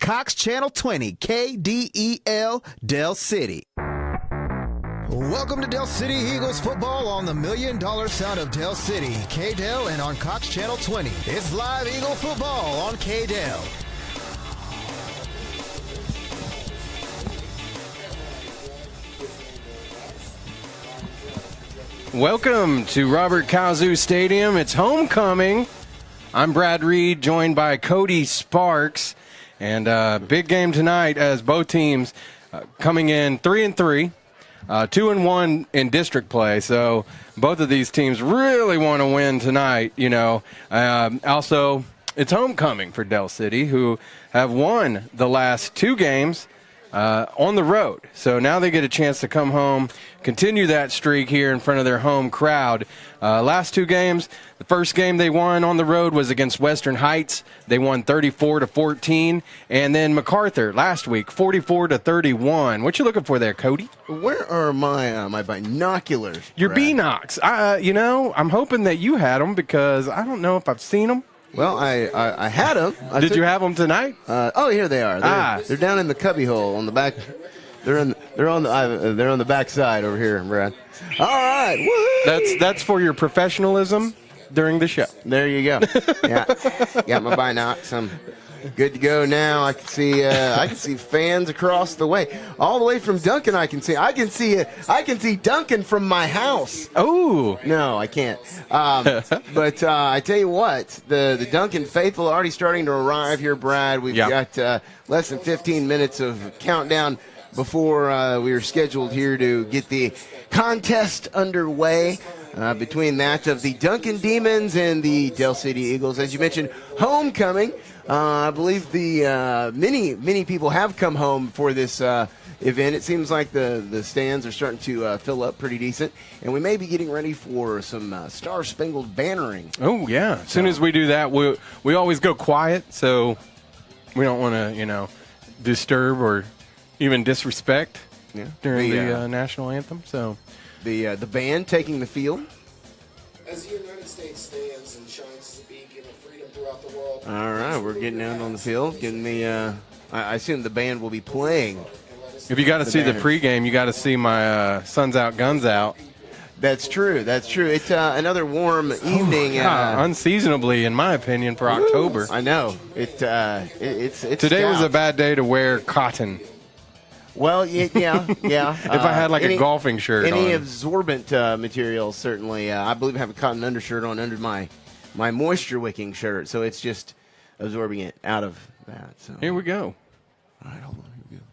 Cox Channel 20, KDEL, Del City. Welcome to Del City Eagles football on the $1 Million Sound of Del City, KDEL, and on Cox Channel 20. It's live Eagle football on KDEL. Welcome to Robert Kazoo Stadium. It's homecoming. I'm Brad Reed, joined by Cody Sparks. And big game tonight as both teams coming in 3-3, 2-1 in district play. So both of these teams really want to win tonight, you know. Also, it's homecoming for Del City, who have won the last two games on the road. So now they get a chance to come home, continue that streak here in front of their home crowd. Last two games, the first game they won on the road was against Western Heights. They won 34-14. And then MacArthur last week, 44-31. What you looking for there, Cody? Where are my binoculars? Your Brad? Beanox. You know, I'm hoping that you had them because I don't know if I've seen them. Well, I had them. Did you have them tonight? Oh, here they are. They're down in the cubby hole on the back. They're on the back side over here, Brad. All right. Woo-hoo! That's for your professionalism during the show. There you go. Yeah, got my binocs. I'm good to go now. I can see fans across the way, all the way from Duncan. I can see Duncan from my house. Oh no, I can't. But I tell you what, the Duncan faithful are already starting to arrive here, Brad. We've got less than 15 minutes of countdown before we were scheduled here to get the contest underway. Between that of the Duncan Demons and the Del City Eagles, as you mentioned, homecoming. I believe the many people have come home for this event. It seems like the stands are starting to fill up pretty decent, and we may be getting ready for some Star-Spangled Bannering. Oh yeah! As soon as we do that, we always go quiet, so we don't want to disturb or even disrespect during the national anthem. So. The band taking the field. As the United States stands and shines as a beacon of freedom throughout the world. All right, we're getting out on the field. Getting the. I assume the band will be playing. If you got to see the pregame, you got to see my Suns Out, Guns Out. That's true. It's another warm evening. Unseasonably, in my opinion, for October. I know. It's Today was a bad day to wear cotton. Well, yeah. If I had a golfing shirt any on. absorbent material, certainly. I believe I have a cotton undershirt on under my moisture wicking shirt, so it's just absorbing it out of that. So here we go. All right, hold on. Here we go.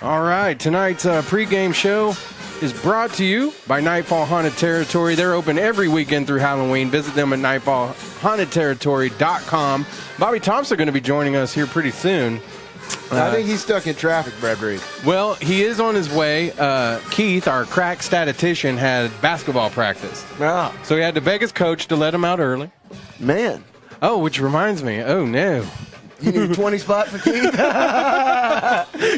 All right, tonight's pregame show is brought to you by Nightfall Haunted Territory. They're open every weekend through Halloween. Visit them at nightfallhauntedterritory.com. Bobby Thompson going to be joining us here pretty soon. I think he's stuck in traffic, Brad Reed. Well, he is on his way. Keith, our crack statistician, had basketball practice. Ah. So he had to beg his coach to let him out early. Man. Oh, which reminds me. Oh, no. You need a 20 spot for Keith?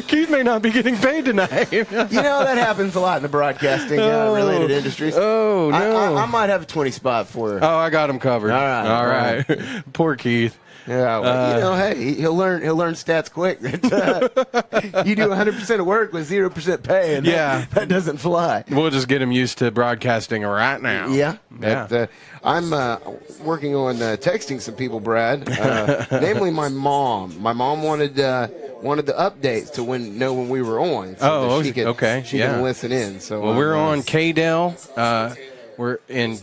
Keith may not be getting paid tonight. That happens a lot in the broadcasting related industries. Oh, no. I might have a 20 spot for her. Oh, I got him covered. All right. Poor Keith. Yeah, well, hey, he'll learn stats quick. You do 100% of work with 0% pay, and that doesn't fly. We'll just get him used to broadcasting right now. Yeah. I'm working on texting some people, Brad. Namely, my mom. My mom wanted the updates to know when we were on, so she can listen in. So we're on K-Del. We're in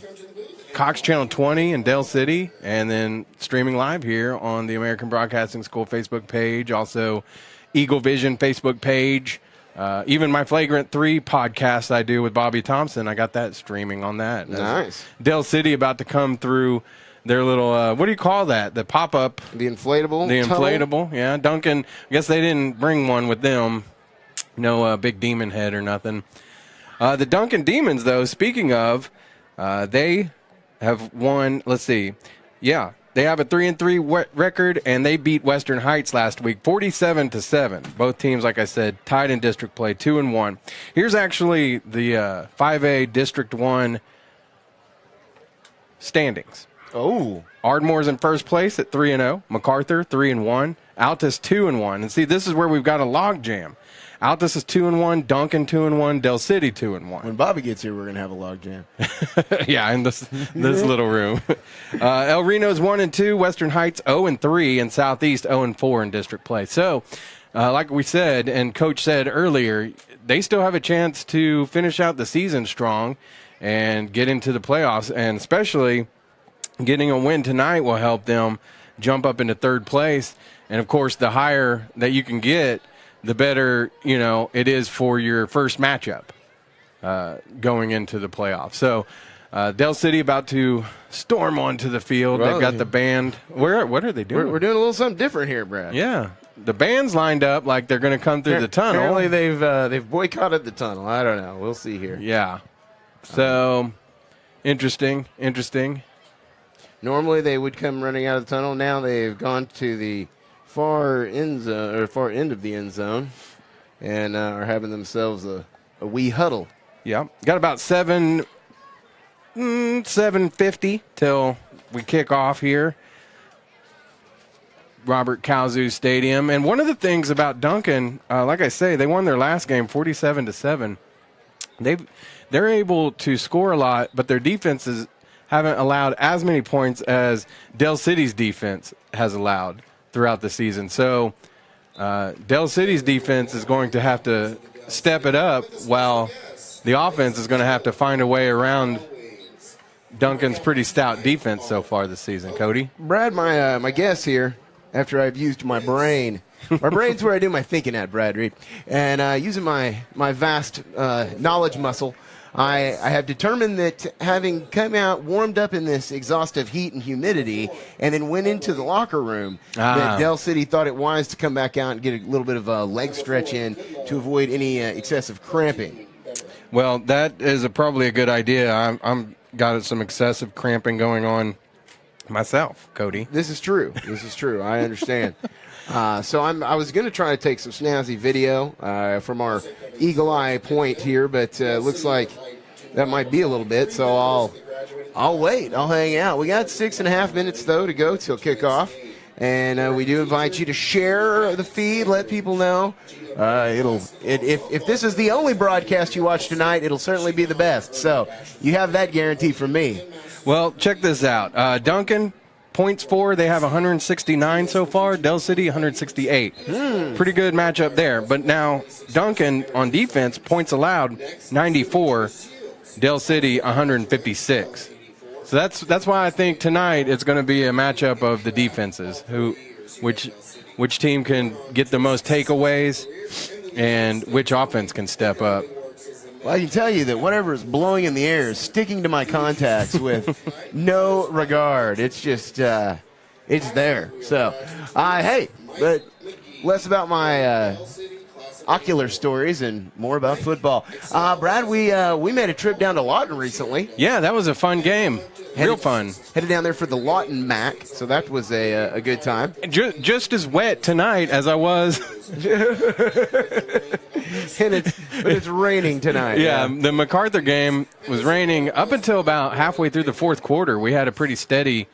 Cox Channel 20 in Del City, and then streaming live here on the American Broadcasting School Facebook page, also Eagle Vision Facebook page. Even my Flagrant 3 podcast I do with Bobby Thompson, I got that streaming on that. Nice. Del City about to come through their little, what do you call that? The pop-up. The inflatable? The tunnel? inflatable, yeah. Duncan, I guess they didn't bring one with them. No big demon head or nothing. The Duncan Demons, though, speaking of, they have won, let's see. Yeah, they have a 3-3 record, and they beat Western Heights last week, 47-7. Both teams, like I said, tied in district play, 2-1. Here's actually the 5A District 1 standings. Oh. Ardmore's in first place at 3-0. MacArthur 3-1. Altus 2-1. And see, this is where we've got a log jam. Altus is 2-1. Duncan 2-1. Del City 2-1. When Bobby gets here, we're gonna have a log jam. Yeah, in this little room. El Reno's 1-2. Western Heights 0-3, and Southeast 0-4 in district play. So, like we said, and Coach said earlier, they still have a chance to finish out the season strong and get into the playoffs, and especially getting a win tonight will help them jump up into third place. And, of course, the higher that you can get, the better, it is for your first matchup going into the playoffs. So, Del City about to storm onto the field. They've got the band. What are they doing? We're doing a little something different here, Brad. Yeah. The band's lined up like they're going to come through the tunnel. Apparently they've boycotted the tunnel. I don't know. We'll see here. Yeah. So, interesting. Normally they would come running out of the tunnel. Now they've gone to the far end of the end zone, and are having themselves a wee huddle. Yeah, got about 7:50 till we kick off here. Robert Cowzu Stadium, and one of the things about Duncan, like I say, they won their last game 47-7. They're able to score a lot, but their defenses haven't allowed as many points as Del City's defense has allowed throughout the season. So Del City's defense is going to have to step it up, while the offense is going to have to find a way around Duncan's pretty stout defense so far this season. Cody? Brad, my guess here, after I've used my brain, my brain's where I do my thinking at, Brad Reed, and using my vast knowledge muscle, I have determined that having come out warmed up in this exhaustive heat and humidity and then went into the locker room, that Del City thought it wise to come back out and get a little bit of a leg stretch in to avoid any excessive cramping. Well, that is probably a good idea. I'm got some excessive cramping going on myself, Cody. This is true. I understand. So I was going to try to take some snazzy video from our Eagle Eye point here, but looks like that might be a little bit. So I'll wait. I'll hang out. We got 6.5 minutes though to go till kickoff, and we do invite you to share the feed. Let people know. If this is the only broadcast you watch tonight, it'll certainly be the best. So you have that guarantee from me. Well, check this out. Duncan. Points for, they have 169 so far. Del City, 168. Pretty good matchup there. But now, Duncan on defense, points allowed, 94. Del City, 156. So that's why I think tonight it's going to be a matchup of the defenses, which team can get the most takeaways and which offense can step up. Well, I can tell you that whatever is blowing in the air is sticking to my contacts with no regard. It's just, it's there. So, hey, but less about my ocular stories and more about football. Brad, we made a trip down to Lawton recently. Yeah, that was a fun game. Real fun. Headed down there for the Lawton Mac, so that was a good time. Just as wet tonight as I was. But it's raining tonight. Yeah, the MacArthur game was raining up until about halfway through the fourth quarter. We had a pretty steady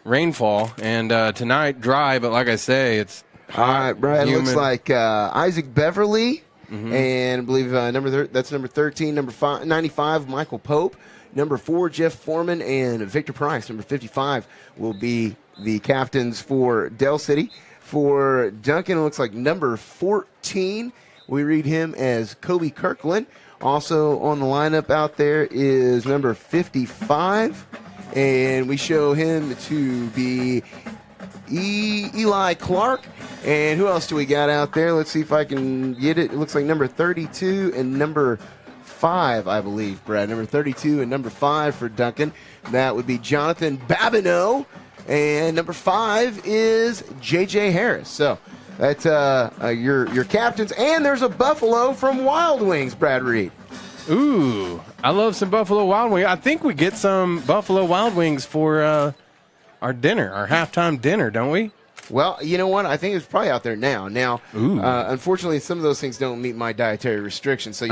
rainfall, and tonight dry, but like I say, it's hot, all right, Brad. humid. Looks like Isaac Beverly, and I believe that's number 13, number 95, Michael Pope, number 4, Jeff Foreman, and Victor Price, number 55, will be the captains for Del City. For Duncan, it looks like number 14. We read him as Kobe Kirkland. Also on the lineup out there is number 55, and we show him to be Eli Clark. And who else do we got out there? Let's see if I can get it. It looks like number 32 and number 5, I believe, Brad. Number 32 and number 5 for Duncan. That would be Jonathan Babineau. And number 5 is J.J. Harris. So that's your captains. And there's a Buffalo from Wild Wings, Brad Reed. Ooh, I love some Buffalo Wild Wings. I think we get some Buffalo Wild Wings for our dinner, our halftime dinner, don't we? Well, you know what? I think it's probably out there now. Now, unfortunately, some of those things don't meet my dietary restrictions, so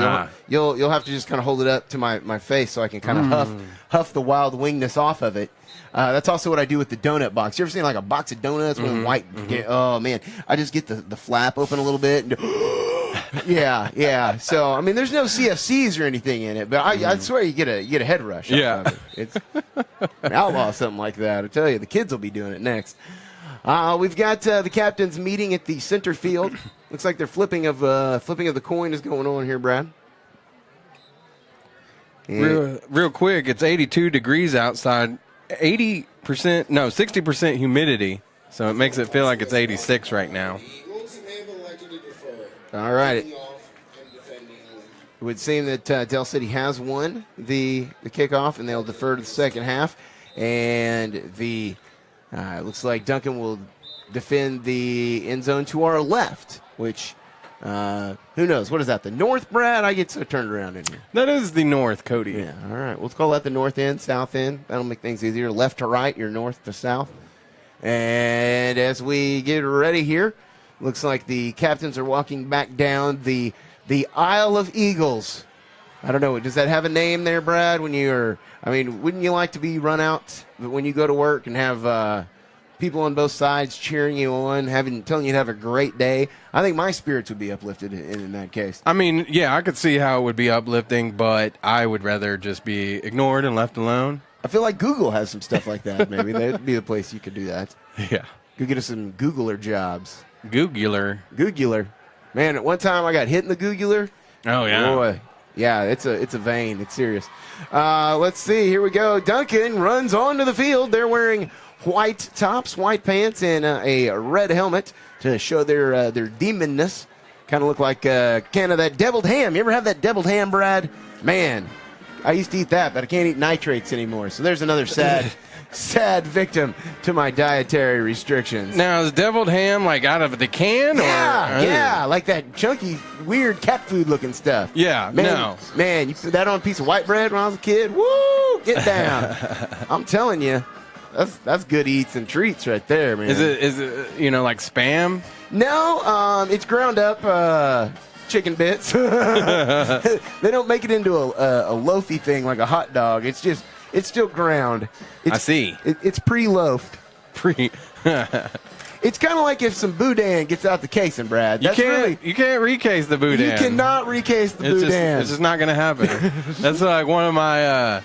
you'll have to just kind of hold it up to my face so I can kind of huff the wild wingness off of it. That's also what I do with the donut box. You ever seen like a box of donuts with white? Oh man, I just get the flap open a little bit. And yeah. So I mean, there's no CFCs or anything in it, but I swear you get a head rush. Yeah, of it. It's an outlaw, something like that. I tell you, the kids will be doing it next. We've got the captains meeting at the center field. Looks like they're flipping of the coin is going on here, Brad. Real quick, it's 82 degrees outside. 60% humidity, so it makes it feel like it's 86 right now. All right. It would seem that Del City has won the kickoff, and they'll defer to the second half. And it looks like Duncan will defend the end zone to our left, which who knows? What is that, the north, Brad? I get so turned around in here. That is the north, Cody. Yeah, all right. We'll call that the north end, south end. That'll make things easier. Left to right, you're north to south. And as we get ready here, looks like the captains are walking back down the Isle of Eagles. I don't know. Does that have a name there, Brad? Wouldn't you like to be run out when you go to work and have people on both sides cheering you on, telling you to have a great day? I think my spirits would be uplifted in that case. I mean, yeah, I could see how it would be uplifting, but I would rather just be ignored and left alone. I feel like Google has some stuff like that. Maybe that'd be the place you could do that. Yeah. Go get us some Googler jobs. Googler. Man, at one time I got hit in the Googler. Oh, yeah. Boy. Yeah, it's a vein. It's serious. Let's see. Here we go. Duncan runs onto the field. They're wearing white tops, white pants, and a red helmet to show their demonness. Kind of look like kind of that deviled ham. You ever have that deviled ham, Brad? Man, I used to eat that, but I can't eat nitrates anymore. So there's another sad victim to my dietary restrictions. Now, is deviled ham like out of the can? Yeah, like that chunky, weird cat food looking stuff. Yeah, Man, you put that on a piece of white bread when I was a kid. Woo, get down. I'm telling you. That's good eats and treats right there, man. Is it like Spam? No, it's ground up chicken bits. They don't make it into a loafy thing like a hot dog. It's still ground. I see. It's pre-loafed. It's kind of like if some boudin gets out the casing, Brad. You can't recase the boudin. You cannot recase the boudin. It's just not going to happen. That's like one of my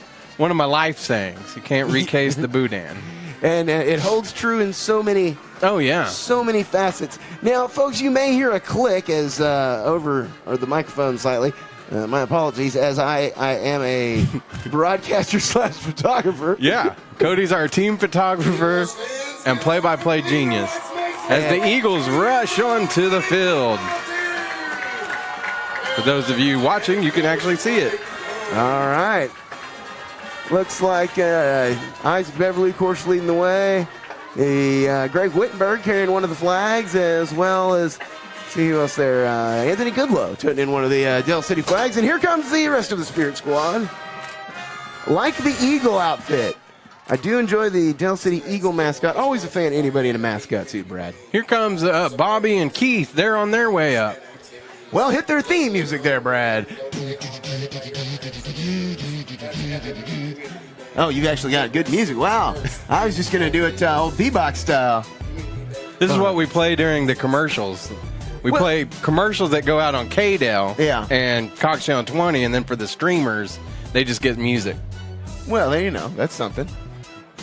life sayings. You can't recase the boudin. And it holds true in so many. Oh yeah. So many facets. Now, folks, you may hear a click as over the microphone slightly. My apologies, as I am a broadcaster / photographer. Yeah, Cody's our team photographer and play-by-play genius. As the Eagles rush onto the field. For those of you watching, you can actually see it. All right. Looks like Isaac Beverly, of course, leading the way. Greg Wittenberg carrying one of the flags, as well as See who else there. Anthony Goodlow putting in one of the Dell City flags. And here comes the rest of the Spirit Squad. Like the Eagle outfit. I do enjoy the Dell City Eagle mascot. Always a fan of anybody in a mascot suit, Brad. Here comes Bobby and Keith. They're on their way up. Well, hit their theme music there, Brad. Oh, you've actually got good music. Wow. I was just going to do it old B-Box style. This is what we play during the commercials. We play commercials that go out on KDEL and Cox Channel 20, and then for the streamers, they just get music. Well, there you know. That's something.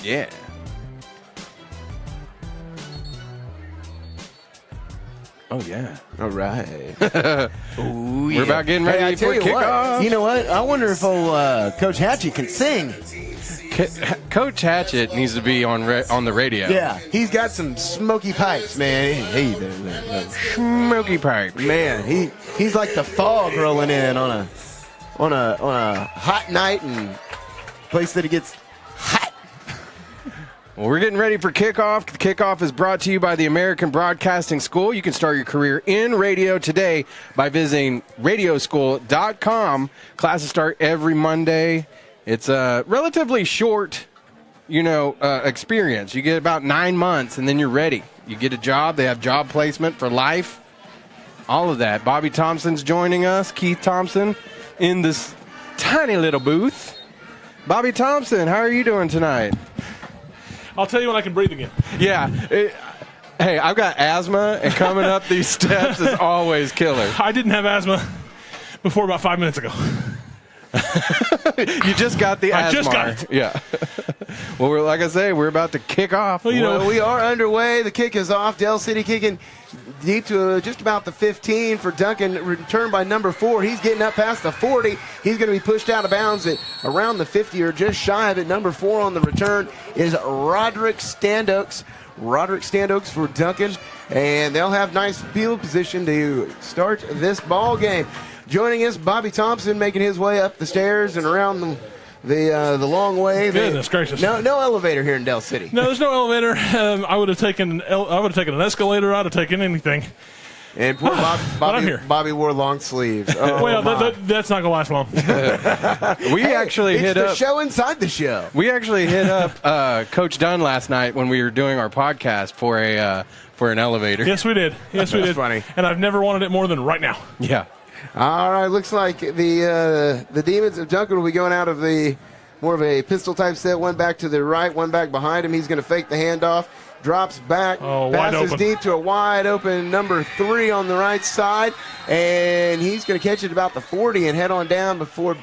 Yeah. Oh, yeah. All right. Ooh, We're about getting ready for kickoff. You know what? I wonder if old Coach Hatchie can sing. Coach Hatchett needs to be on the radio. Yeah, he's got some smoky pipes, man. Hey there. Smoky pipes. Man, he's like the fog rolling in on a hot night and place that it gets hot. Well, we're getting ready for kickoff. The kickoff is brought to you by the American Broadcasting School. You can start your career in radio today by visiting radioschool.com. Classes start every Monday. It's a relatively short, experience. You get about 9 months, and then you're ready. You get a job. They have job placement for life. All of that. Bobby Thompson's joining us. Keith Thompson in this tiny little booth. Bobby Thompson, how are you doing tonight? I'll tell you when I can breathe again. Yeah. Hey, I've got asthma, and coming up these steps is always killer. I didn't have asthma before about 5 minutes ago. You just got the asthma. I just got it. Yeah. Well, like I say, we're about to kick off. Well, we are underway. The kick is off. Dell City kicking deep to just about the 15 for Duncan. Returned by number 4. He's getting up past the 40. He's going to be pushed out of bounds at around the 50 or just shy of it. Number 4 on the return is Roderick Standoaks. Roderick Standoaks for Duncan. And they'll have nice field position to start this ball game. Joining us, Bobby Thompson making his way up the stairs and around the long way. Goodness gracious! No elevator here in Dell City. No, there's no elevator. I would have taken an escalator. I'd have taken anything. And poor Bobby wore long sleeves. Oh, well, that's not gonna last long. We actually hit up the show inside the show. We actually hit up Coach Dunn last night when we were doing our podcast for an elevator. Yes, we did. Yes, we did. That's funny. And I've never wanted it more than right now. Yeah. All right, looks like the Demons of Duncan will be going out of the more of a pistol type set. One back to the right, one back behind him. He's going to fake the handoff, drops back, passes deep to a wide open number 3 on the right side, and he's going to catch it about the 40 and head on down before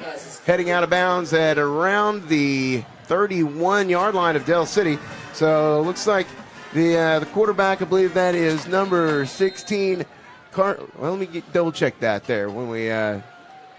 heading out of bounds at around the 31-yard line of Dell City. So it looks like the quarterback, I believe that is number 16. Well, let me double check that there. When we that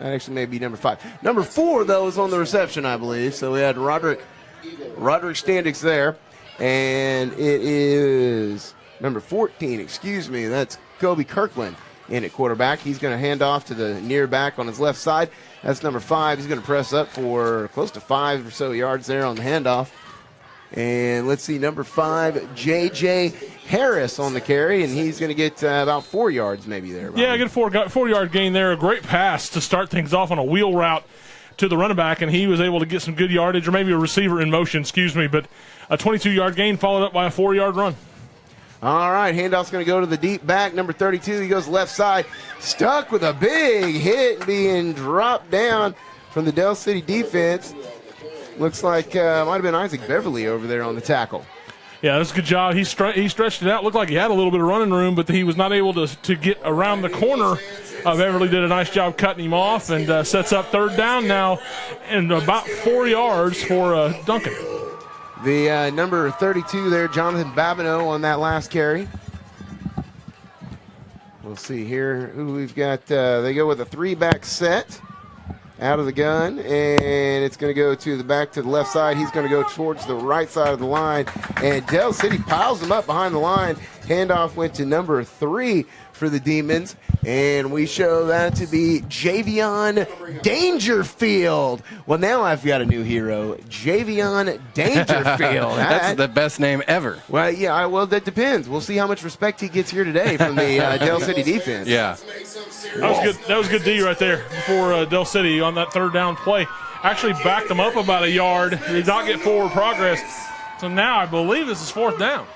actually may be number 5. Number 4 though is on the reception, I believe. So we had Roderick Standix there, and it is number 14. Excuse me, that's Kobe Kirkland in at quarterback. He's going to hand off to the near back on his left side. That's number 5. He's going to press up for close to 5 or so yards there on the handoff. And let's see, number 5, J.J. Harris on the carry, and he's going to get about 4 yards maybe there. Yeah, get a 4-yard gain there. A great pass to start things off on a wheel route to the running back, and he was able to get some good yardage, or maybe a receiver in motion, but a 22-yard gain followed up by a 4-yard run. All right, handoff's going to go to the deep back, number 32. He goes left side, stuck with a big hit, being dropped down from the Dell City defense. Looks like might have been Isaac Beverly over there on the tackle. Yeah, that's a good job. He stretched it out. Looked like he had a little bit of running room, but he was not able to get around the corner. Beverly did a nice job cutting him off and sets up 3rd down now and about 4 yards for Duncan. The number 32 there, Jonathan Babineau on that last carry. We'll see here who we've got. They go with a 3-back set. Out of the gun, and it's going to go to the back to the left side. He's going to go towards the right side of the line, and Dell City piles him up behind the line. Handoff went to number 3 for the Demons, and we show that to be Javion Dangerfield. Well, now I've got a new hero, Javion Dangerfield. That's the best name ever. Well, yeah, well, that depends. We'll see how much respect he gets here today from the Del City defense. Yeah. That was good D right there for Del City on that third down play. Actually backed them up about a yard. Did not get forward progress. So now I believe this is 4th down.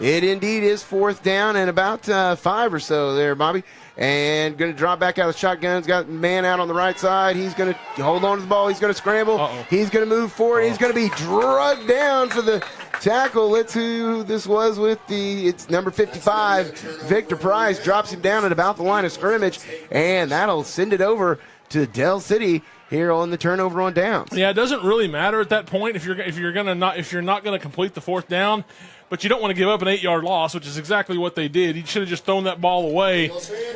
It indeed is 4th down and about 5 or so there, Bobby. And going to drop back out of the shotguns. Got man out on the right side. He's going to hold on to the ball. He's going to scramble. Uh-oh. He's going to move forward. He's going to be drugged down for the tackle. Let's see who this was with it's number 55. Victor Price drops him down at about the line of scrimmage. And that'll send it over to Del City here on the turnover on downs. Yeah, it doesn't really matter at that point if you're not going to complete the 4th down. But you don't want to give up an 8-yard loss, which is exactly what they did. You should have just thrown that ball away.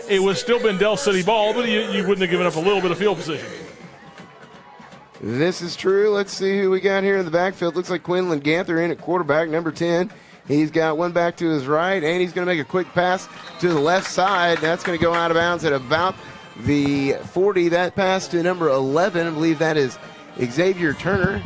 It would still been Del City ball, but you wouldn't have given up a little bit of field position. This is true. Let's see who we got here in the backfield. Looks like Quinlan Ganther in at quarterback, number 10. He's got one back to his right, and he's going to make a quick pass to the left side. That's going to go out of bounds at about the 40. That pass to number 11. I believe that is Xavier Turner.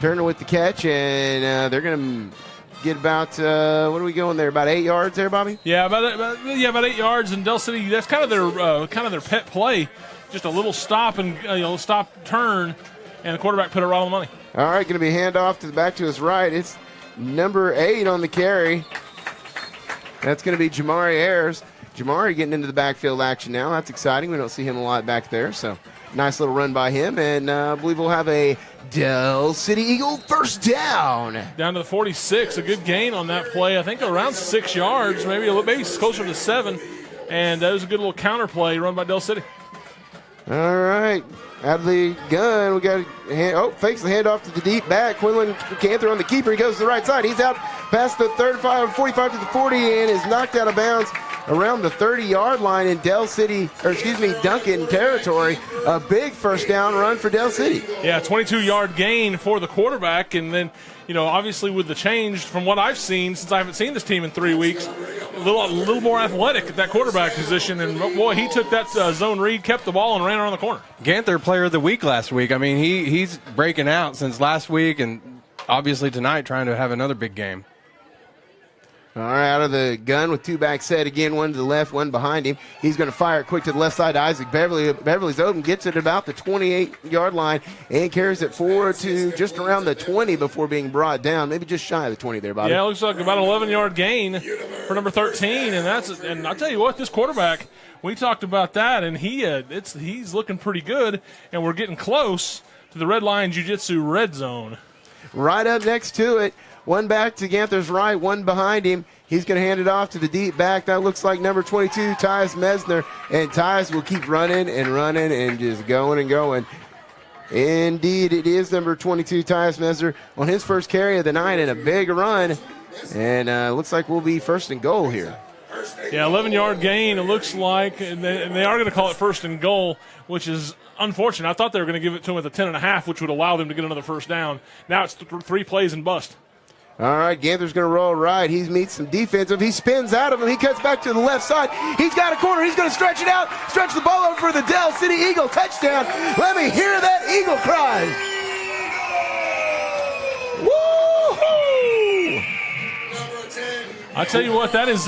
Turner with the catch, and they're going to get about, what are we going there, about 8 yards there, Bobby? Yeah, about 8 yards. And Del City, that's kind of their pet play, just a little stop and stop turn, and the quarterback put it right on the money. All right, going to be handoff to the back to his right. It's number 8 on the carry. That's going to be Jamari Ayers. Jamari getting into the backfield action now. That's exciting. We don't see him a lot back there, so nice little run by him, and I believe we'll have a Del City Eagle first down. Down to the 46. A good gain on that play. I think around 6 yards, maybe closer to 7. And that was a good little counter play run by Del City. All right. Out of the gun, we got fakes the handoff to the deep back. Quinlan Ganther on the keeper. He goes to the right side. He's out past the 45 to the 40 and is knocked out of bounds around the 30-yard line in Duncan territory. A big first down run for Del City. Yeah, 22-yard gain for the quarterback. And then, obviously with the change from what I've seen, since I haven't seen this team in 3 weeks, a little more athletic at that quarterback position. And, boy, he took that zone read, kept the ball, and ran around the corner. Ganther player of the week last week. I mean, he's breaking out since last week and obviously tonight trying to have another big game. All right, out of the gun with 2 back set again, one to the left, one behind him. He's going to fire it quick to the left side to Isaac Beverly. Beverly's open, gets it about the 28-yard line, and carries it forward to just around the 20 before being brought down. Maybe just shy of the 20 there, Bobby. Yeah, it looks like about an 11-yard gain for number 13, and I'll tell you what, this quarterback, we talked about that, and he's looking pretty good, and we're getting close to the Red Lion Jiu-Jitsu red zone. Right up next to it. One back to Ganther's right, one behind him. He's going to hand it off to the deep back. That looks like number 22, Tyus Mesner. And Tyus will keep running and just going and going. Indeed, it is number 22, Tyus Mesner, on his first carry of the night and a big run. And looks like we'll be first and goal here. Yeah, 11-yard gain, it looks like. And they are going to call it first and goal, which is unfortunate. I thought they were going to give it to him at the 10.5, which would allow them to get another first down. Now it's 3 plays and bust. All right, Ganther's going to roll right. He meets some defensive. He spins out of him. He cuts back to the left side. He's got a corner. He's going to stretch it out. Stretch the ball over for the Del City Eagle touchdown. Let me hear that Eagle cry. Woo-hoo! I tell you what, that is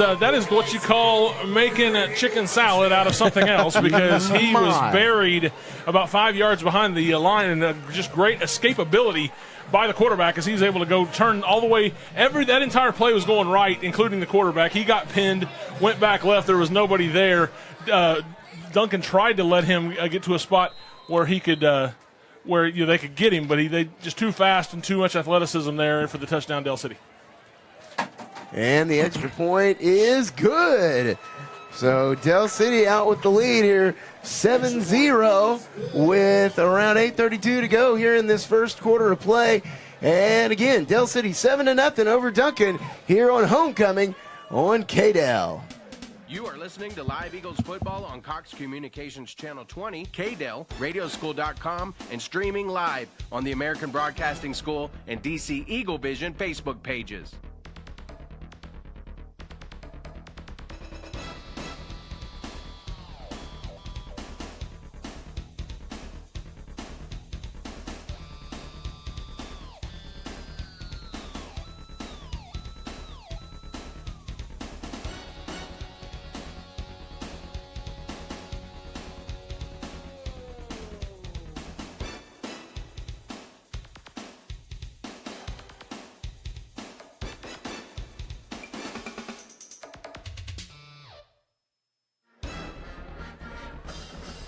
what you call making a chicken salad out of something else, because he was buried about 5 yards behind the line, and just great escapability by the quarterback as he's able to go turn all the way. That entire play was going right, including the quarterback. He got pinned, went back left. There was nobody there. Duncan tried to let him get to a spot where he could, they could get him, but they just too fast and too much athleticism there for the touchdown, Del City. And the extra point is good. So Del City out with the lead here, 7-0 with around 8:32 to go here in this first quarter of play. And again, Del City 7-0 over Duncan here on homecoming on KDEL. You are listening to Live Eagles football on Cox Communications Channel 20, KDEL, Radioschool.com, and streaming live on the American Broadcasting School and DC Eagle Vision Facebook pages.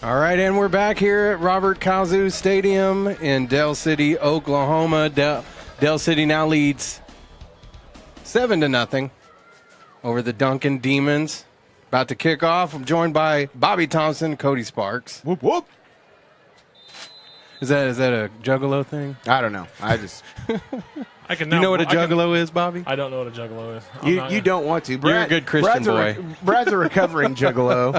All right, and we're back here at Robert Kazoo Stadium in Del City, Oklahoma. Del City now leads 7-0 over the Duncan Demons. About to kick off. I'm joined by Bobby Thompson, Cody Sparks. Whoop, whoop. Is that a juggalo thing? I don't know. I just I can You know what a juggalo is, Bobby? I don't know what a juggalo is. you don't want to. You're a good Christian boy. Brad's a recovering juggalo.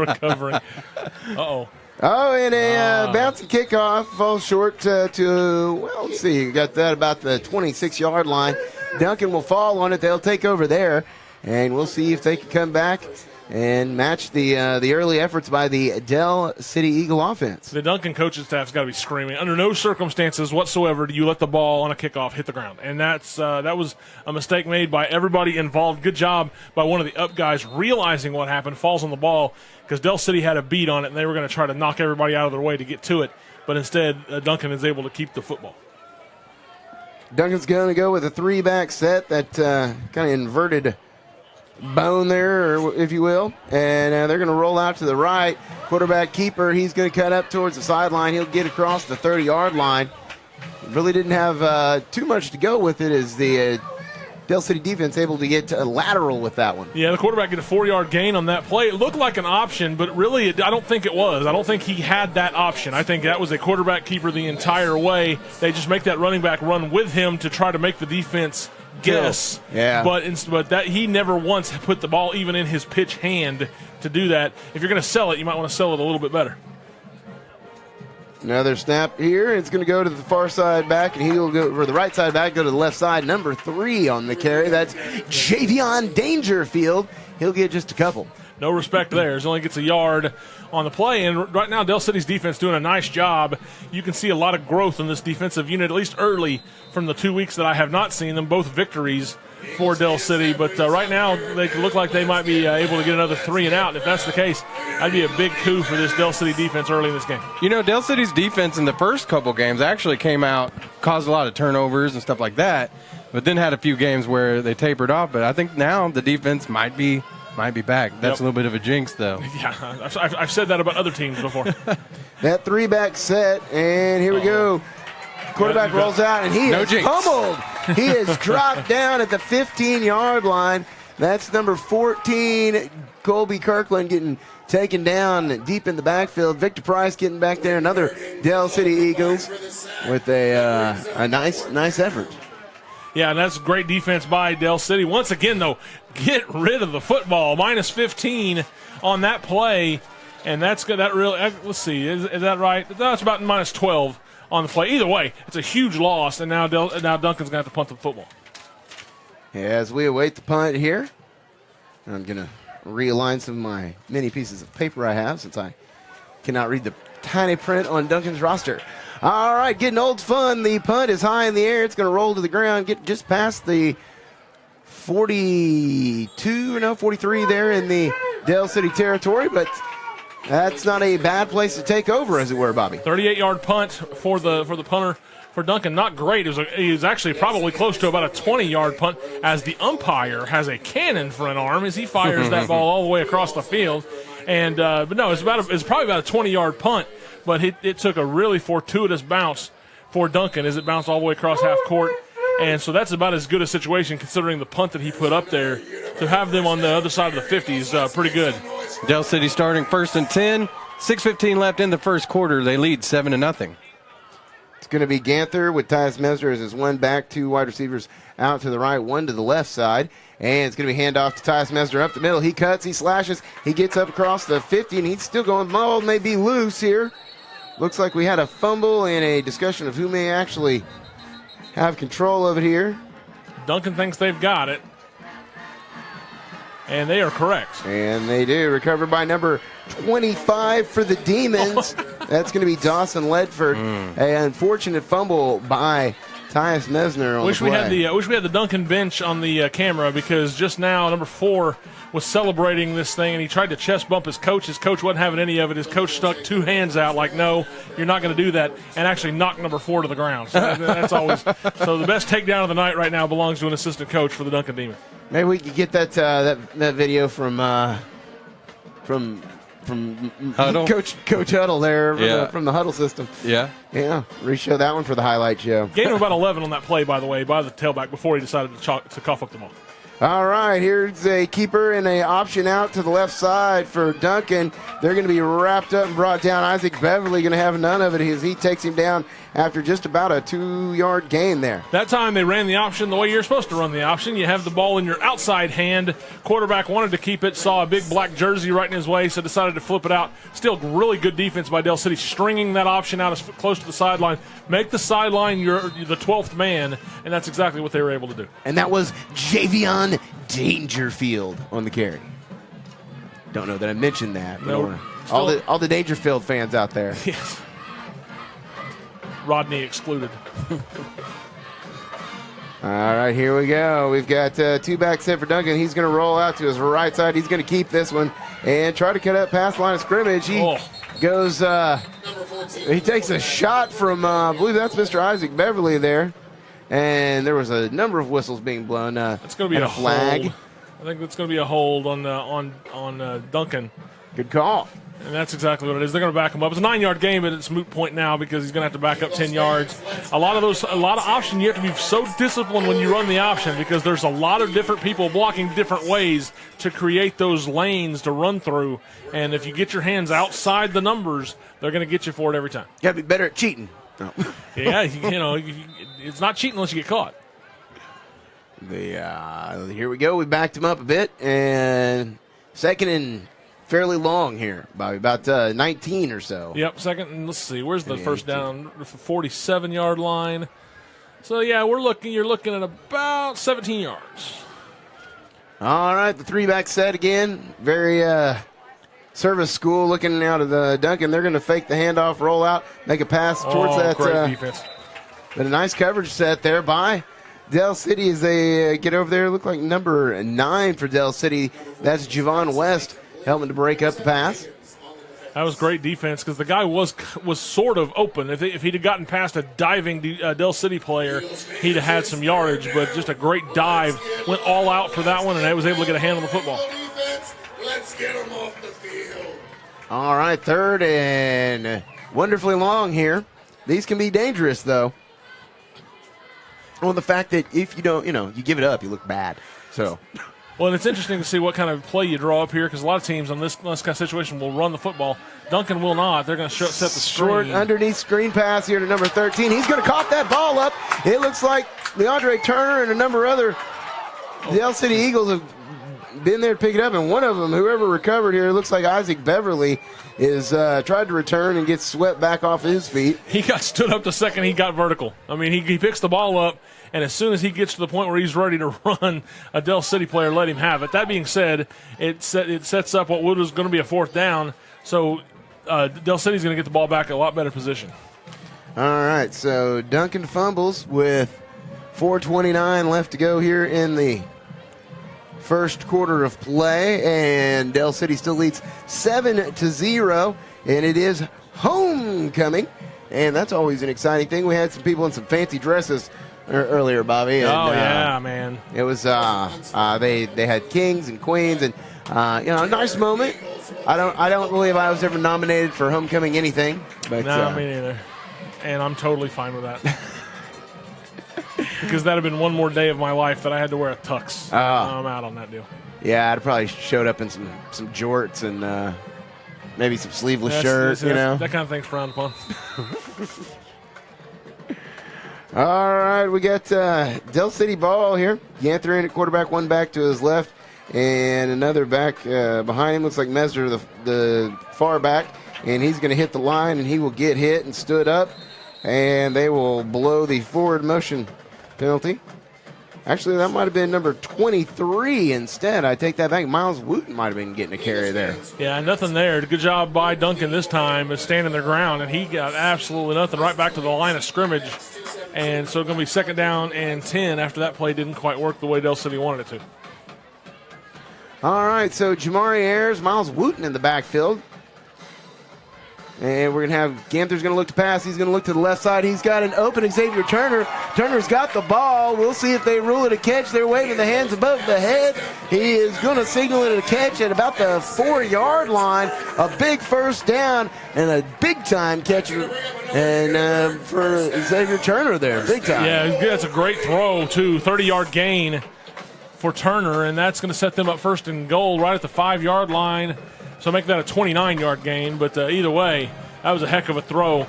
recovering. Uh-oh. Oh, and a bouncing kickoff falls short well, let's see. You got that about the 26-yard line. Duncan will fall on it. They'll take over there, and we'll see if they can come back and match the early efforts by the Del City Eagle offense. The Duncan coaching staff's got to be screaming. Under no circumstances whatsoever do you let the ball on a kickoff hit the ground. And that was a mistake made by everybody involved. Good job by one of the up guys realizing what happened, falls on the ball, because Del City had a beat on it, and they were going to try to knock everybody out of their way to get to it. But instead, Duncan is able to keep the football. Duncan's going to go with a 3-back set, that kind of inverted bone there, or if you will, and they're going to roll out to the right. Quarterback keeper, he's going to cut up towards the sideline. He'll get across the 30-yard line. Really didn't have too much to go with it, as the Del City defense able to get lateral with that one. Yeah, the quarterback get a 4-yard gain on that play. It looked like an option, but really I don't think it was. I don't think he had that option. I think that was a quarterback keeper the entire way. They just make that running back run with him to try to make the defense guess. Yeah. But that he never once put the ball even in his pitch hand to do that. If you're going to sell it, you might want to sell it a little bit better. Another snap here. It's going to go to the far side back, and he'll go for the right side back, go to the left side. Number 3 on the carry. That's Javion Dangerfield. He'll get just a couple. No respect there. He only gets a yard on the play. And right now, Del City's defense doing a nice job. You can see a lot of growth in this defensive unit, at least early from the 2 weeks that I have not seen them. Both victories for Del City. But right now, they look like they might be able to get another 3 and out. And if that's the case, that'd be a big coup for this Del City defense early in this game. You know, Del City's defense in the first couple games actually came out, caused a lot of turnovers and stuff like that, but then had a few games where they tapered off. But I think now the defense might be back. That's a little bit of a jinx, though. Yeah, I've said that about other teams before. That 3-back set, and here we go. Quarterback rolls out, and he is pummeled. He is dropped down at the 15-yard line. That's number 14, Colby Kirkland, getting taken down deep in the backfield. Victor Price getting back there. Another Del City Eagles with a nice effort. Yeah, and that's great defense by Del City. Once again, though, get rid of the football. Minus 15 on that play, and that's good. That really. Let's see, is that right? No, it's about minus 12 on the play. Either way, it's a huge loss, and now Duncan's going to have to punt the football. As we await the punt here, I'm going to realign some of my many pieces of paper I have, since I cannot read the tiny print on Duncan's roster. All right, getting old fun. The punt is high in the air. It's going to roll to the ground, get just past the 43 there in the Del City territory, but that's not a bad place to take over, as it were, Bobby. 38-yard punt for the punter for Duncan. Not great. It was actually probably close to about a 20-yard punt, as the umpire has a cannon for an arm as he fires that ball all the way across the field. And but no, it's probably about a 20-yard punt, but it took a really fortuitous bounce for Duncan as it bounced all the way across half court. And so that's about as good a situation, considering the punt that he put up there. To have them on the other side of the 50 is pretty good. Del City starting 1st and 10. 6:15 left in the first quarter. They lead 7-0. It's going to be Ganther with Tyus Mesner as his one back, 2 wide receivers out to the right, 1 to the left side. And it's going to be handoff to Tyus Mesner up the middle. He cuts, he slashes, he gets up across the 50, and he's still going. Ball may be loose here. Looks like we had a fumble and a discussion of who may actually have control of it here. Duncan thinks they've got it, and they are correct. And they do. Recovered by number 25 for the Demons. That's going to be Dawson Ledford. An unfortunate fumble by Tyus Mesner on the play. Wish we had the Duncan bench on the camera, because just now number 4 was celebrating this thing, and he tried to chest bump his coach. His coach wasn't having any of it. His coach stuck 2 hands out like, no, you're not going to do that, and actually knocked number 4 to the ground. So that's always so. The best takedown of the night right now belongs to an assistant coach for the Duncan Demons. Maybe we could get that video from Huddle? Coach Huddle there from the Huddle system. Yeah. Yeah, re-show that one for the highlight show. Gained him about 11 on that play, by the way, by the tailback before he decided to cough up the ball. All right, here's a keeper and a option out to the left side for Duncan. They're going to be wrapped up and brought down. Isaac Beverly going to have none of it as he takes him down after just about a 2-yard gain there. That time they ran the option the way you're supposed to run the option. You have the ball in your outside hand. Quarterback wanted to keep it, saw a big black jersey right in his way, so decided to flip it out. Still really good defense by Del City, stringing that option out as close to the sideline. Make the sideline the 12th man, and that's exactly what they were able to do. And that was Javion Dangerfield on the carry. Don't know that I mentioned that. No, all the Dangerfield fans out there. Yes. Rodney excluded. All right, here we go. We've got two back set for Duncan. He's going to roll out to his right side. He's going to keep this one and try to cut up past line of scrimmage. He goes, he takes a shot from, I believe that's Mr. Isaac Beverly there. And there was a number of whistles being blown. It's going to be a flag. Hold. I think that's going to be a hold on Duncan. Good call. And that's exactly what it is. They're going to back him up. It's a 9-yard game, but it's a moot point now because he's going to have to back up 10 yards. A lot of option. You have to be so disciplined when you run the option because there's a lot of different people blocking different ways to create those lanes to run through. And if you get your hands outside the numbers, they're going to get you for it every time. You got to be better at cheating. No. Yeah, it's not cheating unless you get caught. Here we go. We backed him up a bit, and second and fairly long here, Bobby, about 19 or so. Yep, second, and let's see, where's the first down? 47-yard line. So yeah, you're looking at about 17 yards. All right, the three-back set again. Very service school looking out of the Duncan. They're going to fake the handoff, roll out, make a pass towards that. Great defense. But a nice coverage set there by Del City as they get over there. Look like number 9 for Del City. That's Javon West helping to break up the pass. That was great defense because the guy was sort of open. If he'd have gotten past a diving Del City player, he'd have had some yardage. But just a great dive, went all out for that one, and he was able to get a hand on the football. Let's get him off the field. All right, third and wonderfully long here. These can be dangerous, though. Well, the fact that if you don't, you give it up, you look bad. So. Well, and it's interesting to see what kind of play you draw up here because a lot of teams on this kind of situation will run the football. Duncan will not. They're going to set the screen. Short underneath screen pass here to number 13. He's going to cough that ball up. It looks like Leandre Turner and a number of other Del City Eagles have been there to pick it up, and one of them, whoever recovered here, looks like Isaac Beverly, is tried to return and gets swept back off his feet. He got stood up the second he got vertical. I mean, he picks the ball up, and as soon as he gets to the point where he's ready to run, a Del City player let him have it. That being said, it sets up what was going to be a fourth down, so Del City's going to get the ball back in a lot better position. All right, so Duncan fumbles with 4:29 left to go here in the first quarter of play, and Del City still leads 7-0, and it is homecoming, and that's always an exciting thing. We had some people in some fancy dresses earlier, Bobby. And, yeah, man. It was they had kings and queens, and a nice moment. I don't believe I was ever nominated for homecoming anything, but no, me neither. And I'm totally fine with that. Because that would have been one more day of my life that I had to wear a tux. I'm out on that deal. Yeah, I'd probably showed up in some jorts and maybe some sleeveless shirts, That kind of thing's frowned upon. All right, we got Del City ball here. Yanther at quarterback, one back to his left, and another back behind him. Looks like Mesner, the far back, and he's going to hit the line, and he will get hit and stood up, and they will blow the forward motion penalty. Actually, that might have been number 23 instead. I take that back. Miles Wooten might have been getting a carry there. Yeah, nothing there. Good job by Duncan this time of standing their ground, and he got absolutely nothing right back to the line of scrimmage. And so it's going to be second down and 10 after that play didn't quite work the way Del City wanted it to. All right, so Jamari Ayers, Miles Wooten in the backfield. And we're going to have Ganther's going to look to pass. He's going to look to the left side. He's got an open Xavier Turner. Turner's got the ball. We'll see if they rule it a catch. They're waving the hands above the head. He is going to signal it a catch at about the 4-yard line. A big first down and a big-time catcher and for Xavier Turner there. Big time. Yeah, that's a great throw, too. 30-yard gain for Turner, and that's going to set them up first and goal right at the 5-yard line. So make that a 29-yard gain, but either way, that was a heck of a throw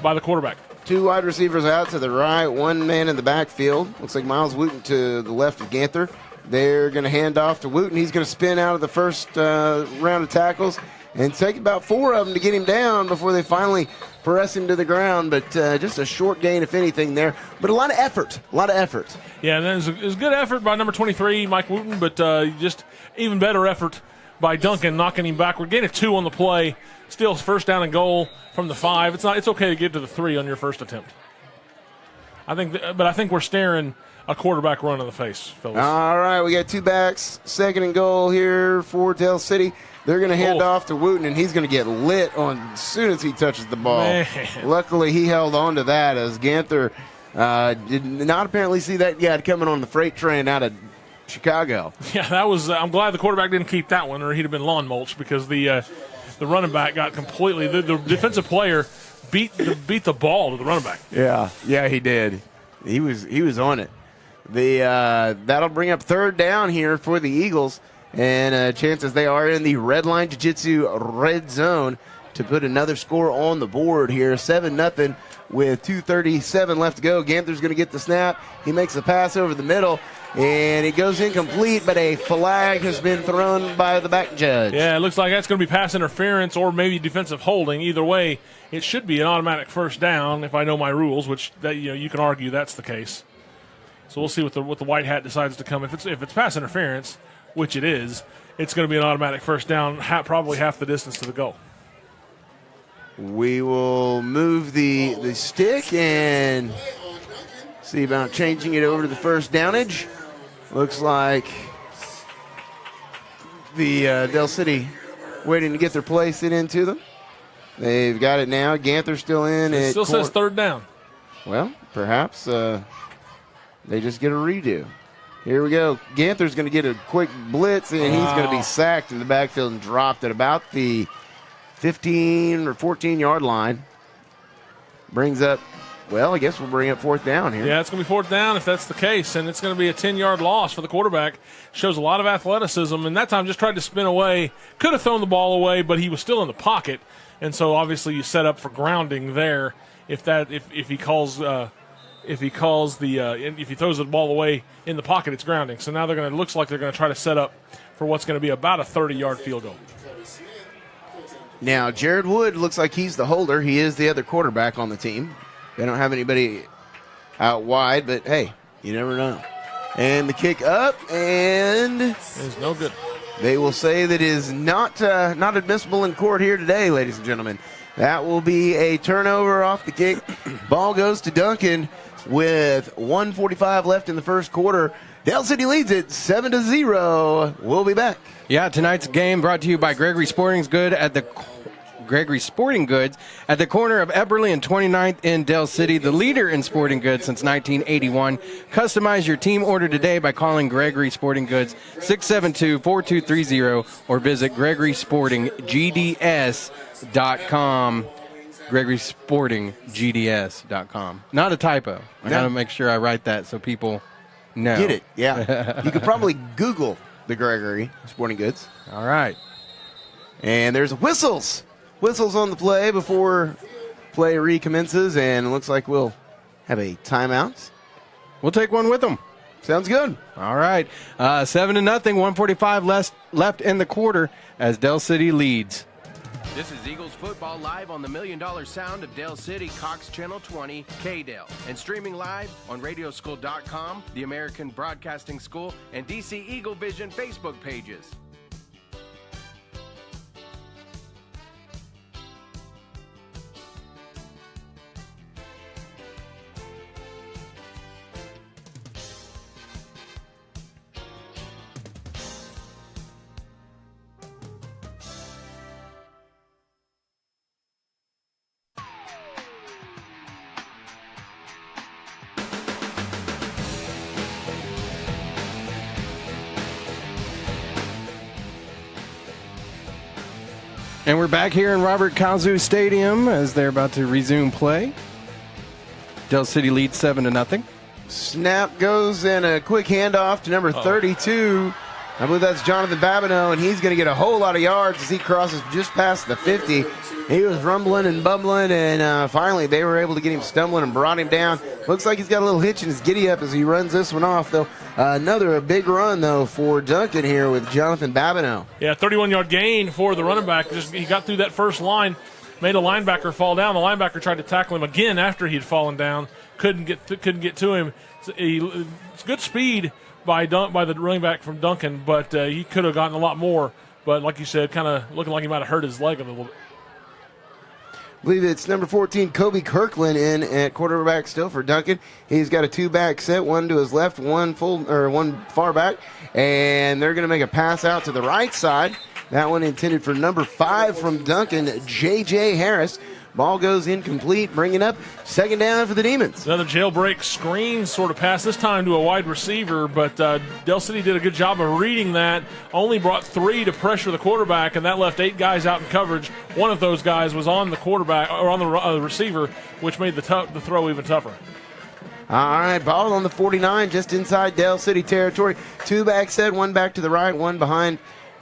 by the quarterback. 2 wide receivers out to the right, 1 man in the backfield. Looks like Miles Wooten to the left of Ganther. They're going to hand off to Wooten. He's going to spin out of the first round of tackles and take about 4 of them to get him down before they finally press him to the ground. But just a short gain, if anything, there. But a lot of effort. Yeah, and then it was a good effort by number 23, Mike Wooten, but just even better effort by Duncan, knocking him back. We're getting a 2 on the play. Still first down and goal from the 5. It's okay to get to the 3 on your first attempt. I think we're staring a quarterback run in the face, fellas. All right, we got 2 backs. 2nd and goal here for Dell City. They're going to hand off to Wooten, and he's going to get lit on as soon as he touches the ball. Man. Luckily, he held on to that as Ganther did not apparently see that guy coming on the freight train out of Chicago. Yeah, that was. I'm glad the quarterback didn't keep that one, or he'd have been lawn mulched because the running back got completely. The defensive player beat the ball to the running back. Yeah, he did. He was on it. That'll bring up 3rd down here for the Eagles, and chances they are in the red line jiu-jitsu red zone to put another score on the board here. 7-0 with 2:37 left to go. Ganther's going to get the snap. He makes a pass over the middle. And it goes incomplete, but a flag has been thrown by the back judge. Yeah, it looks like that's going to be pass interference or maybe defensive holding. Either way, it should be an automatic first down if I know my rules, which you can argue that's the case. So we'll see what the white hat decides to come. If it's pass interference, which it is, it's going to be an automatic first down, probably half the distance to the goal. We will move the stick and see about changing it over to the first downage. Looks like the Del City waiting to get their place into them. They've got it now. Ganther's still in. It still says 3rd down. Well, perhaps they just get a redo. Here we go. Ganther's going to get a quick blitz, and he's going to be sacked in the backfield and dropped at about the 15 or 14-yard line. Brings up, well, I guess we'll bring up 4th down here. Yeah, it's going to be 4th down if that's the case, and it's going to be a 10-yard loss for the quarterback. Shows a lot of athleticism, and that time just tried to spin away. Could have thrown the ball away, but he was still in the pocket, and so obviously you set up for grounding there. If he throws the ball away in the pocket, it's grounding. So now looks like they're going to try to set up for what's going to be about a 30-yard field goal. Now, Jared Wood looks like he's the holder. He is the other quarterback on the team. They don't have anybody out wide, but hey, you never know. And the kick up, and it's no good. They will say that is not admissible in court here today, ladies and gentlemen. That will be a turnover off the kick. Ball goes to Duncan with 1:45 left in the first quarter. Del City leads it 7-0. We'll be back. Yeah, tonight's game brought to you by Gregory Sporting Goods at the corner of Eberly and 29th in Del City, the leader in sporting goods since 1981. Customize your team order today by calling Gregory Sporting Goods 672-4230 or visit GregorySportingGDS.com. GregorySportingGDS.com. Not a typo. I got to make sure I write that so people know. Get it, yeah. You could probably Google the Gregory Sporting Goods. All right. And there's whistles. Whistles on the play before play recommences, and it looks like we'll have a timeout. We'll take one with them. Sounds good. All right. 7-0, 1:45 left in the quarter as Del City leads. This is Eagles football live on the $1 Million Sound of Del City, Cox Channel 20, K-Dale, and streaming live on radioschool.com, the American Broadcasting School, and DC Eagle Vision Facebook pages. And we're back here in Robert Kazu Stadium as they're about to resume play. Del City leads 7-0. Snap goes and a quick handoff to number 32. I believe that's Jonathan Babineau, and he's going to get a whole lot of yards as he crosses just past the 50. He was rumbling and bumbling, and finally they were able to get him stumbling and brought him down. Looks like he's got a little hitch in his giddy-up as he runs this one off, though. Another big run, though, for Duncan here with Jonathan Babineau. Yeah, 31-yard gain for the running back. He got through that first line, made a linebacker fall down. The linebacker tried to tackle him again after he'd fallen down. Couldn't get to him. It's good speed by the running back from Duncan, but he could have gotten a lot more. But like you said, kind of looking like he might have hurt his leg a little bit. I believe it's number 14, Kobe Kirkland, in at quarterback still for Duncan. He's got a two-back set, one to his left, one far back, and they're going to make a pass out to the right side. That one intended for number 5 from Duncan, J.J. Harris. Ball goes incomplete, bringing up second down for the Demons. Another jailbreak screen sort of pass, this time to a wide receiver, but Del City did a good job of reading that. Only brought 3 to pressure the quarterback, and that left 8 guys out in coverage. One of those guys was on the quarterback or on the receiver, which made the throw even tougher. All right, ball on the 49, just inside Del City territory. Two-back set, one back to the right, one behind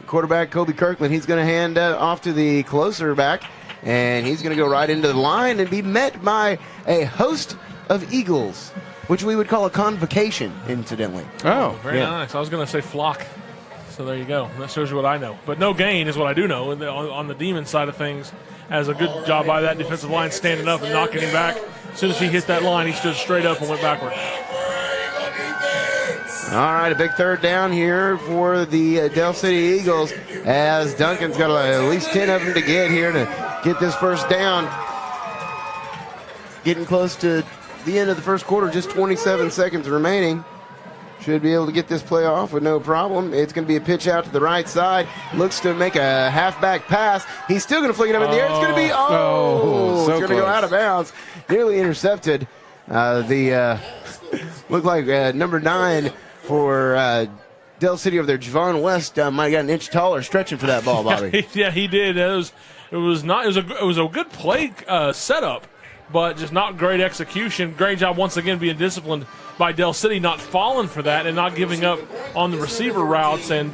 quarterback Kobe Kirkland. He's going to hand off to the closer back. And he's going to go right into the line and be met by a host of Eagles, which we would call a convocation, incidentally. Oh, very nice. I was going to say flock. So there you go. That shows you what I know. But no gain is what I do know. On the Demon side of things, has a good job by that defensive line standing up and knocking him back. As soon as he hit that line, he stood straight up and went backward. All right, a big third down here for the Del City Eagles, as Duncan's got at least 10 of them to get here to get this first down. Getting close to the end of the first quarter, just 27 seconds remaining. Should be able to get this play off with no problem. It's going to be a pitch out to the right side. Looks to make a halfback pass. He's still going to fling it up in the air. It's going to be, so it's going to go out of bounds. Nearly intercepted. Looked like number 9 for Del City over there, Javon West, might have got an inch taller stretching for that ball, Bobby. Yeah, he did. It was a good play setup, but just not great execution. Great job once again being disciplined by Del City, not falling for that and not giving up on the receiver routes. And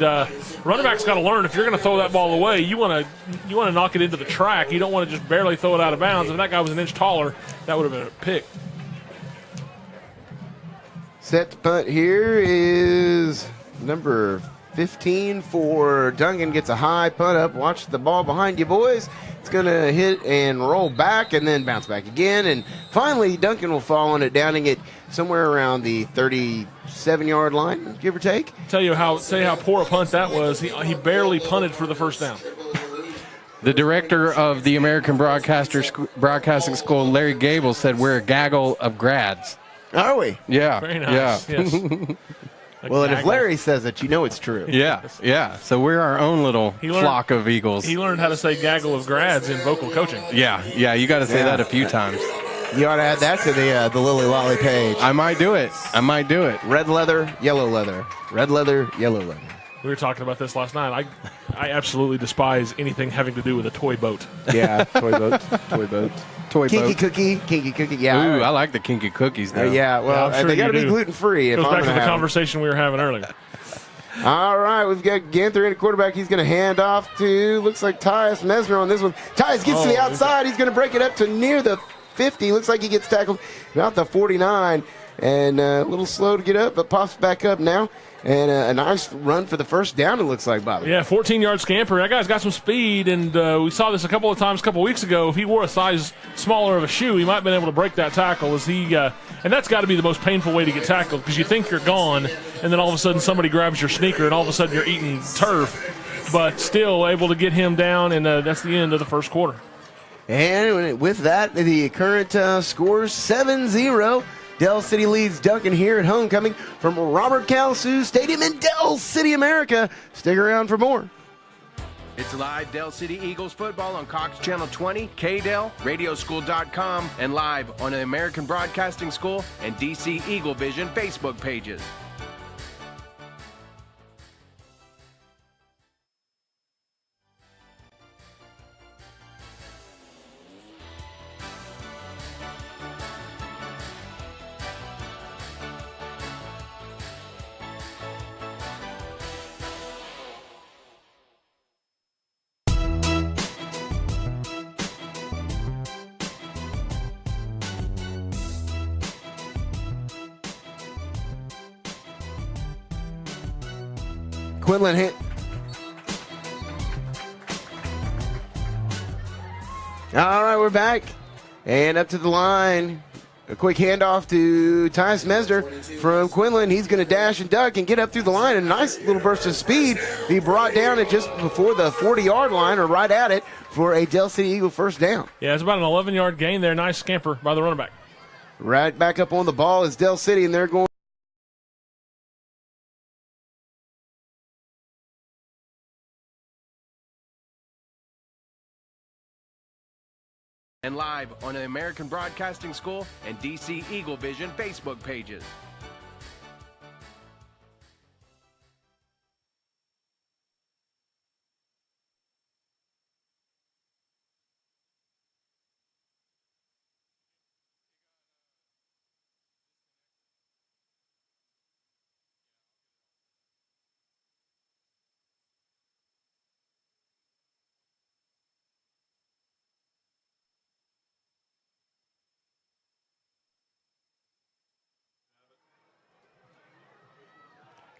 running back's got to learn, if you're going to throw that ball away, you want to knock it into the track. You don't want to just barely throw it out of bounds. If that guy was an inch taller, that would have been a pick. Set to punt here is number 15 for Duncan. Gets a high punt up. Watch the ball behind you, boys. It's going to hit and roll back and then bounce back again. And finally, Duncan will fall on it, downing it somewhere around the 37-yard line, give or take. Tell you how poor a punt that was. He barely punted for the first down. The director of the American Broadcasting School, Larry Gable, said we're a gaggle of grads. Are we? Yeah. Very nice. Yeah. Yes. Well, and if Larry says it, you know it's true. Yeah. So we're our own little flock of Eagles. He learned how to say gaggle of grads in vocal coaching. Yeah. You got to say that a few times. You ought to add that to the Lily Lolly page. I might do it. Red leather, yellow leather. Red leather, yellow leather. We were talking about this last night. I absolutely despise anything having to do with a toy boat. Yeah, toy boat. Kinky cookie. Yeah. Ooh, I like the kinky cookies, though. Yeah, well, I'm sure they got to be do. gluten-free. Goes back to the conversation we were having earlier. All right, we've got Ganther in at quarterback. He's going to hand off to, looks like Tyus Mesmer on this one. Tyus gets to the outside. He's going to break it up to near the 50. Looks like he gets tackled about the 49. And a little slow to get up, but pops back up now. And a nice run for the first down, it looks like, Bobby. Yeah, 14-yard scamper. That guy's got some speed, and we saw this a couple of times a couple weeks ago. If he wore a size smaller of a shoe, he might have been able to break that tackle. And that's got to be the most painful way to get tackled, because you think you're gone, and then all of a sudden somebody grabs your sneaker, and all of a sudden you're eating turf. But still able to get him down, and that's the end of the first quarter. And with that, the current score 7-0. Del City leads Duncan here at homecoming from Robert Kazu Stadium in Del City, America. Stick around for more. It's live Del City Eagles football on Cox Channel 20, KDEL, Radioschool.com, and live on the American Broadcasting School and DC Eagle Vision Facebook pages. Quinlan All right, we're back. And up to the line. A quick handoff to Tyus Mesner from Quinlan. He's going to dash and duck and get up through the line. A nice little burst of speed. He brought down it just before the 40-yard line, or right at it, for a Del City Eagle first down. Yeah, it's about an 11-yard gain there. Nice scamper by the running back. Right back up on the ball is Del City, and they're going. And live on the American Broadcasting School and DC Eagle Vision Facebook pages.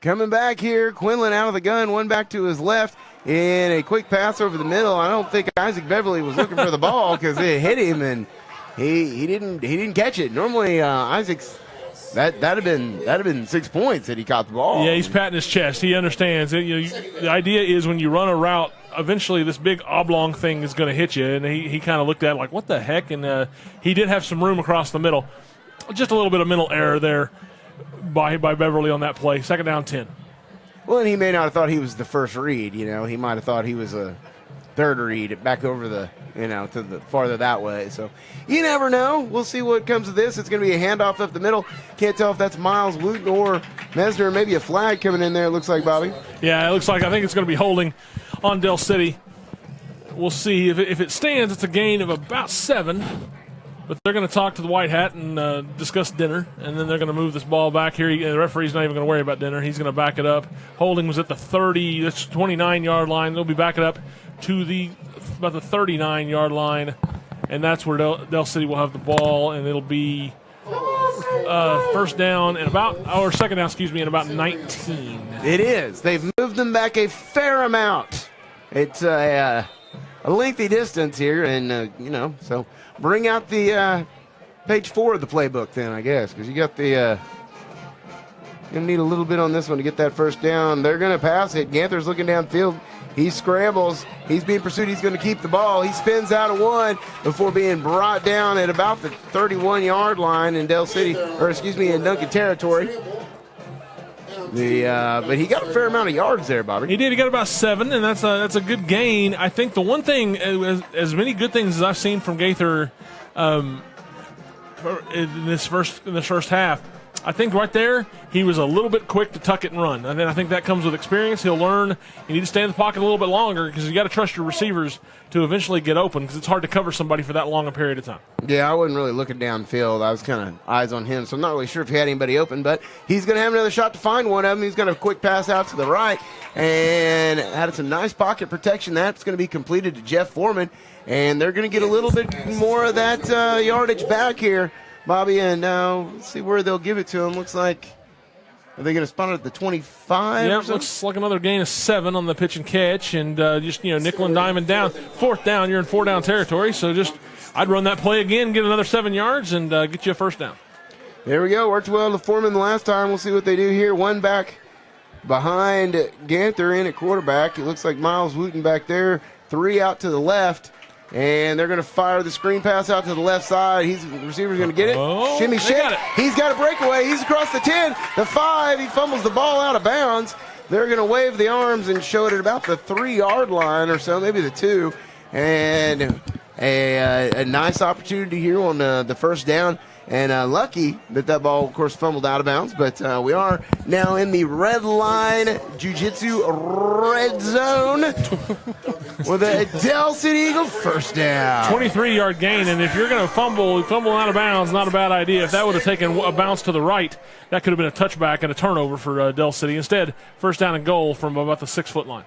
Coming back here, Quinlan out of the gun, one back to his left, and a quick pass over the middle. I don't think Isaac Beverly was looking for the ball because it hit him, and he didn't catch it. Normally, Isaac's that'd have been 6 points that he caught the ball. Yeah, he's patting his chest. He understands. The idea is when you run a route, eventually this big oblong thing is going to hit you, and he kind of looked at it like, what the heck? And he did have some room across the middle. Just a little bit of mental error there by Beverly on that play. Second down, 10. Well, and he may not have thought he was the first read. He might have thought he was a third read back over the, to the farther that way. So you never know. We'll see what comes of this. It's going to be a handoff up the middle. Can't tell if that's Miles Wooten or Mesner. Maybe a flag coming in there, it looks like, Bobby. Yeah, it looks like. I think it's going to be holding on Del City. We'll see. If it stands, it's a gain of about 7. But they're going to talk to the White Hat and discuss dinner, and then they're going to move this ball back here. The referee's not even going to worry about dinner. He's going to back it up. Holding was at the 29-yard line. They'll be backing up to about the 39-yard line, and that's where Del City will have the ball, and it'll be first down and second down, in about 19. It is. They've moved them back a fair amount. It's a lengthy distance here, and so bring out the page 4 of the playbook then, I guess, because you got the you're going to need a little bit on this one to get that first down. They're going to pass it. Ganther's looking downfield. He scrambles. He's being pursued. He's going to keep the ball. He spins out of one before being brought down at about the 31-yard line in in Duncan territory. But he got a fair amount of yards there, Bobby. He did. He got about 7, and that's a good gain. I think the one thing, as many good things as I've seen from Gaither in this first half, I think right there he was a little bit quick to tuck it and run. And then I think that comes with experience. He'll learn. You need to stay in the pocket a little bit longer because you got to trust your receivers to eventually get open because it's hard to cover somebody for that long a period of time. Yeah, I wasn't really looking downfield. I was kind of eyes on him, so I'm not really sure if he had anybody open, but he's going to have another shot to find one of them. He's going to quick pass out to the right and had some nice pocket protection. That's going to be completed to Jeff Foreman, and they're going to get a little bit more of that yardage back here, Bobby, and let's see where they'll give it to him. Looks like, are they going to spot it at the 25? Yeah, looks like another gain of 7 on the pitch and catch, and just nickel and diamond down. Fourth down, you're in 4-down territory, so I'd run that play again, get another 7 yards, and get you a first down. There we go. Worked well to Foreman the last time. We'll see what they do here. One back behind Ganther in at quarterback. It looks like Miles Wooten back there. 3 out to the left. And they're going to fire the screen pass out to the left side. The receiver's going to get it. Shimmy shake. He's got a breakaway. He's across the 10, the 5. He fumbles the ball out of bounds. They're going to wave the arms and show it at about the 3-yard line or so, maybe the 2. And a nice opportunity here on the first down. And lucky that ball, of course, fumbled out of bounds. But we are now in the red line jiu-jitsu red zone with a Del City Eagle first down. 23-yard gain, and if you're going to fumble out of bounds, not a bad idea. If that would have taken a bounce to the right, that could have been a touchback and a turnover for Del City. Instead, first down and goal from about the 6-foot line.